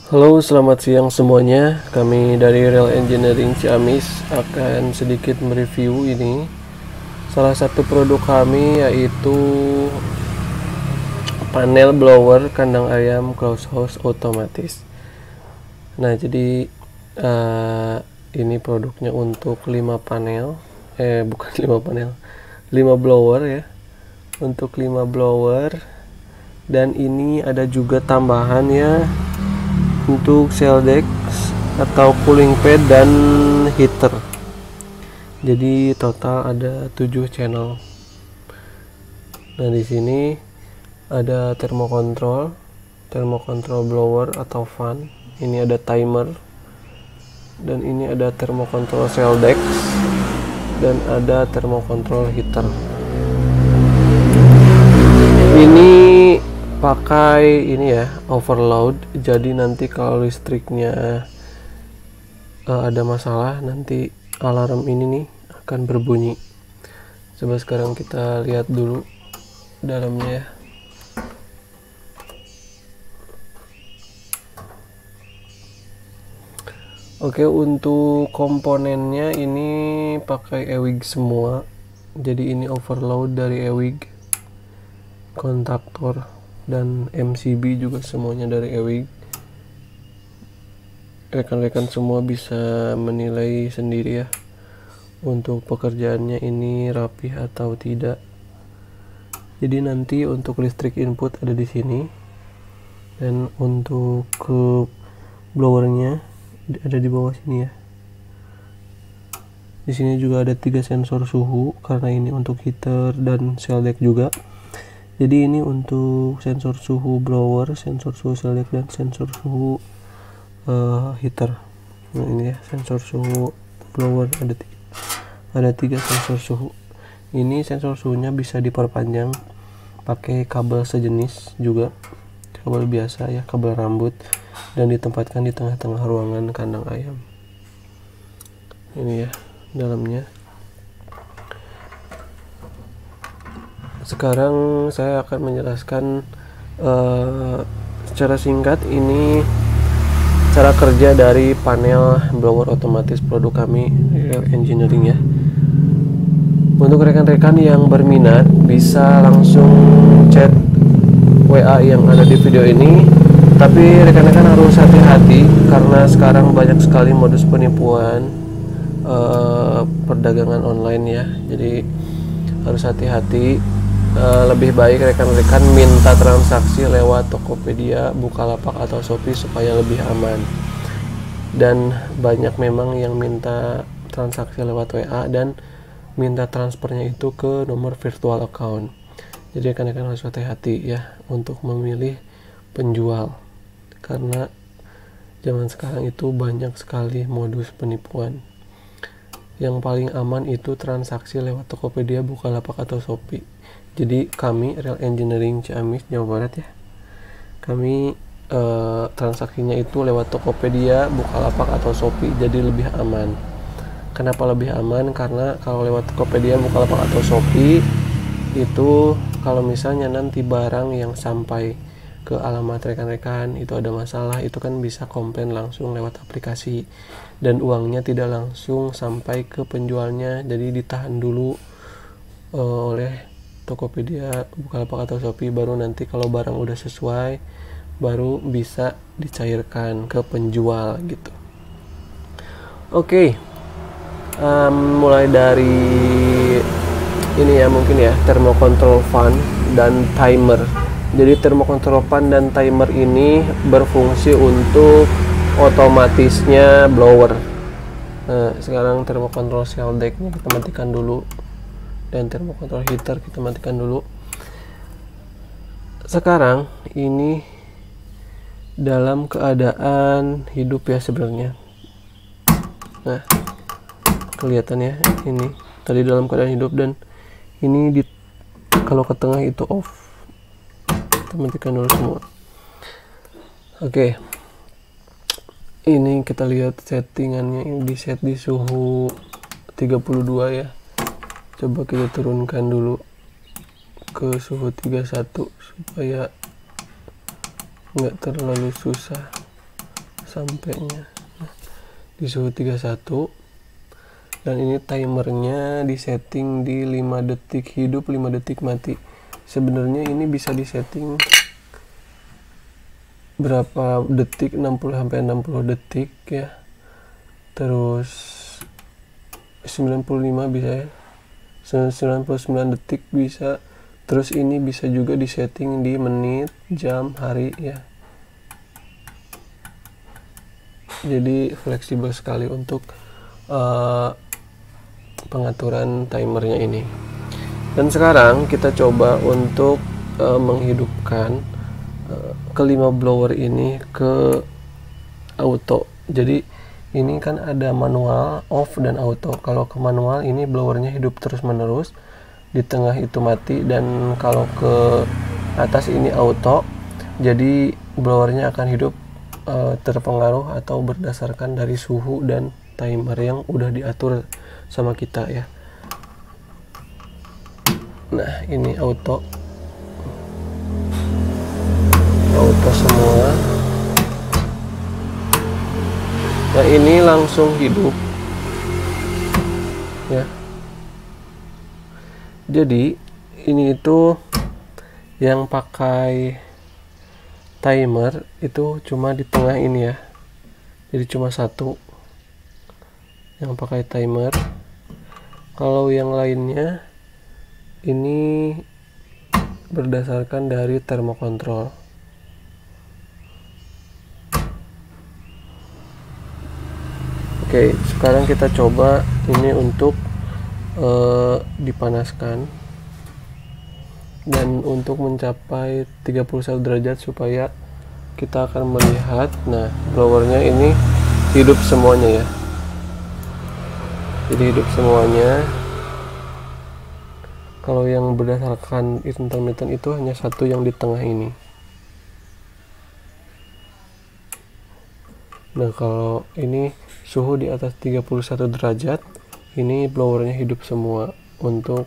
Halo, selamat siang semuanya. Kami dari Real Engineering Ciamis akan sedikit mereview ini. Salah satu produk kami yaitu panel blower kandang ayam close house otomatis. Nah, jadi ini produknya untuk 5 panel. Bukan 5 panel. 5 blower ya. Untuk 5 blower, dan ini ada juga tambahan ya untuk shell deck atau cooling pad dan heater. Jadi total ada 7 channel. Nah, di sini ada thermocontrol blower atau fan. Ini ada timer, dan ini ada thermocontrol shell deck, dan ada thermocontrol heater. Ini pakai ini ya, overload. Jadi nanti kalau listriknya ada masalah, nanti alarm ini nih akan berbunyi. Coba sekarang kita lihat dulu dalamnya ya. Oke, untuk komponennya ini pakai Ewig semua. Jadi ini overload dari Ewig, kontaktor dan MCB juga semuanya dari Ewig. Rekan-rekan semua bisa menilai sendiri ya untuk pekerjaannya ini rapih atau tidak. Jadi nanti untuk listrik input ada di sini, dan untuk ke blowernya ada di bawah sini ya. Di sini juga ada 3 sensor suhu karena ini untuk heater dan shell deck juga. Jadi ini untuk sensor suhu blower, sensor suhu shell deck, dan sensor suhu heater. Nah, ini ya sensor suhu blower, ada 3 sensor suhu. Ini sensor suhunya bisa diperpanjang pakai kabel sejenis juga, kabel biasa ya, kabel rambut, dan ditempatkan di tengah-tengah ruangan kandang ayam. Ini ya dalamnya. Sekarang saya akan menjelaskan secara singkat ini cara kerja dari panel blower otomatis produk kami Real Engineering ya. Untuk rekan-rekan yang berminat bisa langsung chat WA yang ada di video ini. Tapi rekan-rekan harus hati-hati karena sekarang banyak sekali modus penipuan perdagangan online ya. Jadi harus hati-hati. Lebih baik rekan-rekan minta transaksi lewat Tokopedia, Bukalapak atau Shopee supaya lebih aman. Dan banyak memang yang minta transaksi lewat WA dan minta transfernya itu ke nomor virtual account. Jadi rekan-rekan harus hati-hati ya untuk memilih penjual, karena zaman sekarang itu banyak sekali modus penipuan. Yang paling aman itu transaksi lewat Tokopedia, Bukalapak atau Shopee. Jadi kami Real Engineering Ciamis, Jawa Barat ya, kami transaksinya itu lewat Tokopedia, Bukalapak atau Shopee, jadi lebih aman. Kenapa lebih aman? Karena kalau lewat Tokopedia, Bukalapak atau Shopee itu kalau misalnya nanti barang yang sampai ke alamat rekan-rekan itu ada masalah, itu kan bisa komplain langsung lewat aplikasi, dan uangnya tidak langsung sampai ke penjualnya, jadi ditahan dulu oleh Tokopedia, Bukalapak atau Shopee. Baru nanti kalau barang udah sesuai baru bisa dicairkan ke penjual gitu. Oke. Mulai dari ini ya, mungkin ya, thermocontrol fan dan timer. Jadi thermocontrol fan dan timer ini berfungsi untuk otomatisnya blower. Nah, sekarang thermocontrol shell deck-nya kita matikan dulu, dan thermocontrol heater kita matikan dulu. Sekarang ini dalam keadaan hidup ya sebenarnya. Nah, kelihatan ya, ini tadi dalam keadaan hidup, dan ini kalau ke tengah itu off. Kita matikan dulu semua. Oke. Ini kita lihat settingannya, ini di set di suhu 32 ya. Coba kita turunkan dulu ke suhu 31 supaya nggak terlalu susah. sampainya di suhu 31, dan ini timernya disetting di 5 detik hidup 5 detik mati. Sebenarnya ini bisa disetting berapa detik, 60-60 detik ya, terus 95 bisa ya, 99 detik bisa. Terus ini bisa juga disetting di menit, jam, hari ya. Jadi fleksibel sekali untuk pengaturan timernya ini. Dan sekarang kita coba untuk menghidupkan kelima blower ini ke auto. Jadi ini kan ada manual, off, dan auto. Kalau ke manual ini blowernya hidup terus menerus, di tengah itu mati, dan kalau ke atas ini auto. Jadi blowernya akan hidup terpengaruh atau berdasarkan dari suhu dan timer yang udah diatur sama kita ya. Nah, ini auto semua. Nah, ini langsung hidup ya. Jadi ini itu yang pakai timer itu cuma di tengah ini ya, jadi cuma satu yang pakai timer. Kalau yang lainnya ini berdasarkan dari termokontrol. Oke, sekarang kita coba ini untuk dipanaskan, dan untuk mencapai 31 derajat supaya kita akan melihat. Nah, blowernya ini hidup semuanya ya, jadi hidup semuanya. Kalau yang berdasarkan intermittent itu hanya satu yang di tengah ini. Nah, kalau ini suhu di atas 31 derajat, ini blowernya hidup semua untuk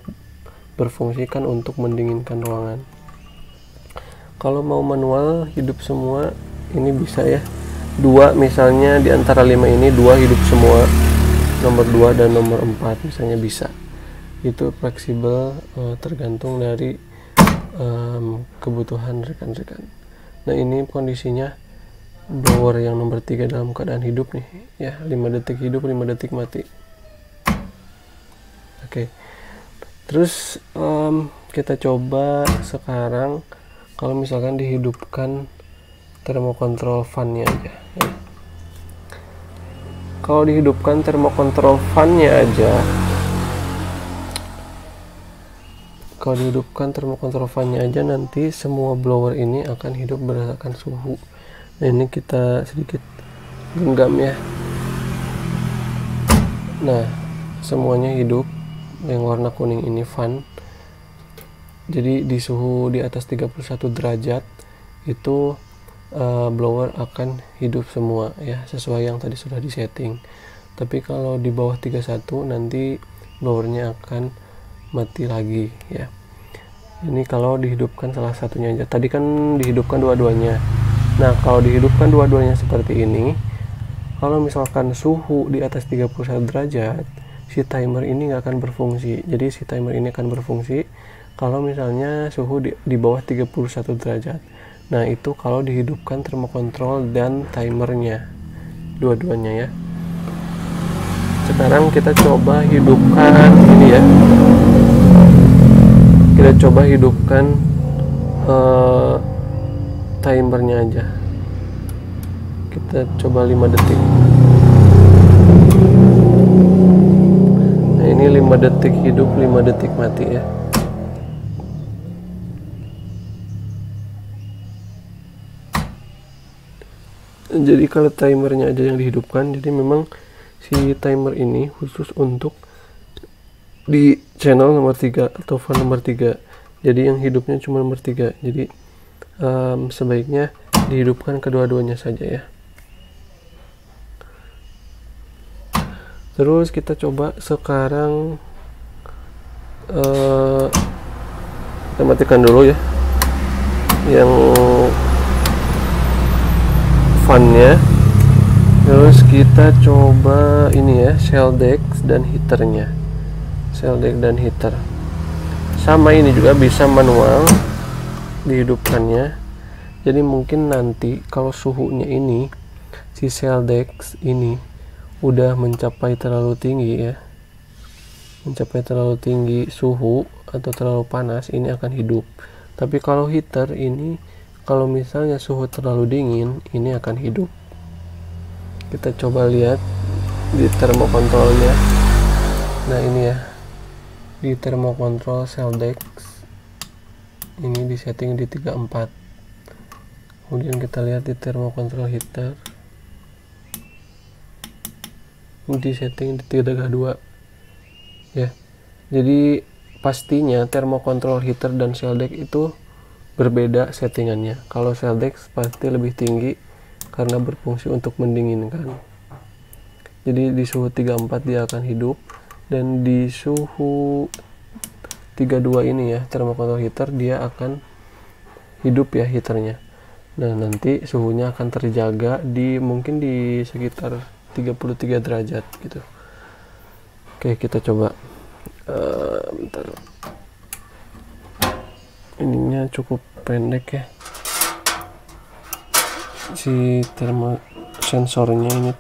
berfungsikan untuk mendinginkan ruangan. Kalau mau manual hidup semua, ini bisa ya. 2 misalnya di antara 5 ini 2 hidup semua. Nomor 2 dan nomor 4 misalnya bisa. Itu fleksibel, tergantung dari kebutuhan rekan-rekan. Nah, ini kondisinya blower yang nomor 3 dalam keadaan hidup nih ya, 5 detik hidup 5 detik mati. Oke. Terus kita coba sekarang kalau misalkan dihidupkan termokontrol fan-nya aja ya. Kalau dihidupkan termokontrol fan-nya aja, nanti semua blower ini akan hidup berdasarkan suhu. Nah, ini kita sedikit genggam ya. Nah, semuanya hidup. Yang warna kuning ini fan. Jadi di suhu di atas 31 derajat itu blower akan hidup semua ya, sesuai yang tadi sudah disetting. Tapi kalau di bawah 31 nanti blowernya akan mati lagi ya. Ini kalau dihidupkan salah satunya aja. Tadi kan dihidupkan dua-duanya. Nah, kalau dihidupkan dua-duanya seperti ini, kalau misalkan suhu di atas 31 derajat, si timer ini nggak akan berfungsi. Jadi si timer ini akan berfungsi kalau misalnya suhu di bawah 31 derajat. Nah, itu kalau dihidupkan termokontrol dan timernya, dua-duanya ya. Sekarang kita coba hidupkan ini ya. Kita coba hidupkan timernya aja. Kita coba 5 detik. Nah, ini 5 detik hidup 5 detik mati ya. Jadi kalau timernya aja yang dihidupkan, jadi memang si timer ini khusus untuk di channel nomor 3 atau fan nomor 3. Jadi yang hidupnya cuma nomor 3. Jadi sebaiknya dihidupkan kedua-duanya saja ya. Terus kita coba sekarang kita matikan dulu ya yang fan-nya. Terus kita coba ini ya, Shelldex dan heaternya. Shelldex dan heater. Sama ini juga bisa manual dihidupkannya. Jadi mungkin nanti kalau suhunya ini si Shelldex ini udah mencapai terlalu tinggi ya. Mencapai terlalu tinggi suhu atau terlalu panas, ini akan hidup. Tapi kalau heater ini kalau misalnya suhu terlalu dingin, ini akan hidup. Kita coba lihat di termokontrolnya. Nah ini ya, di termokontrol Shelldex ini di setting di 34. Kemudian kita lihat di termokontrol heater di setting di 32 ya. Jadi pastinya termokontrol heater dan Shelldex itu berbeda settingannya. Kalau Shelldex pasti lebih tinggi karena berfungsi untuk mendinginkan. Jadi di suhu 34 dia akan hidup, dan di suhu 32 ini ya, termokontrol heater dia akan hidup ya heaternya. Nah, nanti suhunya akan terjaga di mungkin di sekitar 33 derajat gitu. Oke, kita coba. Bentar. Ininya cukup pendek ya. Si sensornya ini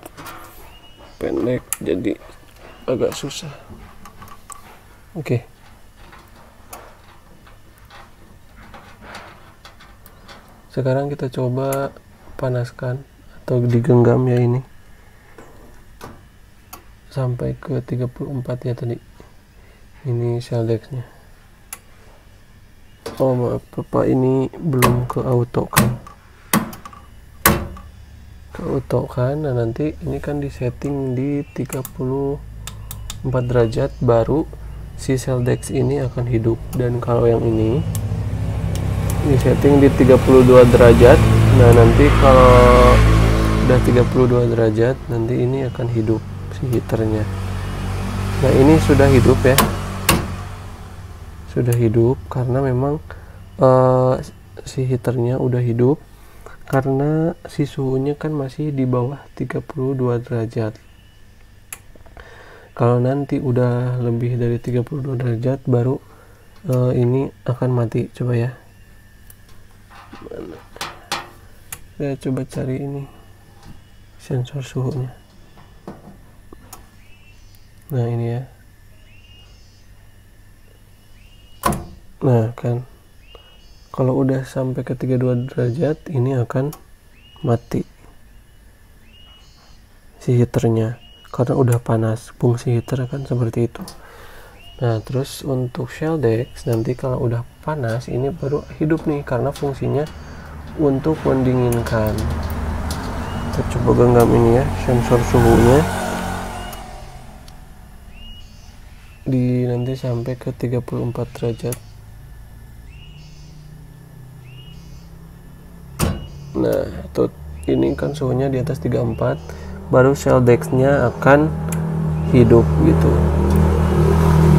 pendek, jadi agak susah. Oke. Sekarang kita coba panaskan atau digenggam ya ini sampai ke 34 ya tadi. Ini Shelldexnya. Oh maaf Bapak, ini belum ke auto kan. Nah nanti ini kan di setting di 34 derajat baru si Shelldex ini akan hidup. Dan kalau yang ini di setting di 32 derajat. Nah nanti kalau udah 32 derajat nanti ini akan hidup si heaternya. Nah ini sudah hidup ya, sudah hidup karena memang si heaternya udah hidup karena si suhunya kan masih di bawah 32 derajat. Kalau nanti udah lebih dari 32 derajat baru ini akan mati. Coba ya, saya coba cari ini sensor suhunya. Nah ini ya, nah kan kalau udah sampai ke 32 derajat ini akan mati si heaternya karena udah panas. Fungsi heater kan seperti itu. Nah terus untuk Shelldex nanti kalau udah panas ini baru hidup nih karena fungsinya untuk mendinginkan. Kita coba genggam ini ya, sensor suhunya di nanti sampai ke 34 derajat. Nah tuh ini kan suhunya di atas 34, baru Shelldex-nya akan hidup gitu.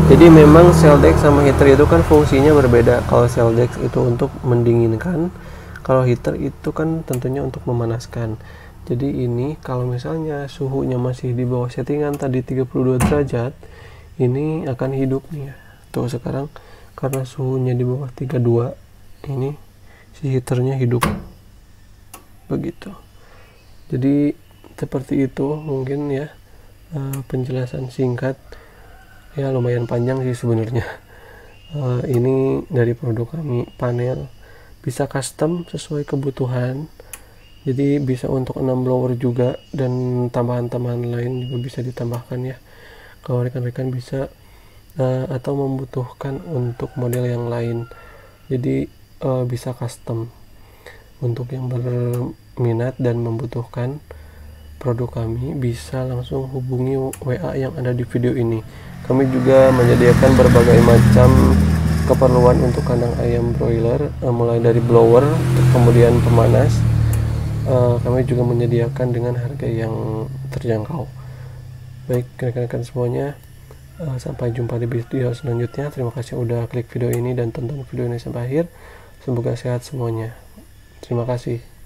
Jadi memang Shelldex sama heater itu kan fungsinya berbeda. Kalau Shelldex itu untuk mendinginkan, kalau heater itu kan tentunya untuk memanaskan. Jadi ini kalau misalnya suhunya masih di bawah settingan tadi 32 derajat, ini akan hidup nih ya. Tuh sekarang karena suhunya di bawah 32, ini si heaternya hidup. Begitu. Jadi seperti itu mungkin ya penjelasan singkat ya, lumayan panjang sih sebenarnya. Ini dari produk kami, panel bisa custom sesuai kebutuhan, jadi bisa untuk 6 blower juga dan tambahan-tambahan lain juga bisa ditambahkan ya kalau rekan-rekan bisa atau membutuhkan untuk model yang lain. Jadi bisa custom. Untuk yang berminat dan membutuhkan produk kami bisa langsung hubungi WA yang ada di video ini. Kami juga menyediakan berbagai macam keperluan untuk kandang ayam broiler, mulai dari blower, kemudian pemanas. Kami juga menyediakan dengan harga yang terjangkau. Baik rekan-rekan semuanya, sampai jumpa di video selanjutnya. Terima kasih udah klik video ini dan tonton video ini sampai akhir. Semoga sehat semuanya. Terima kasih.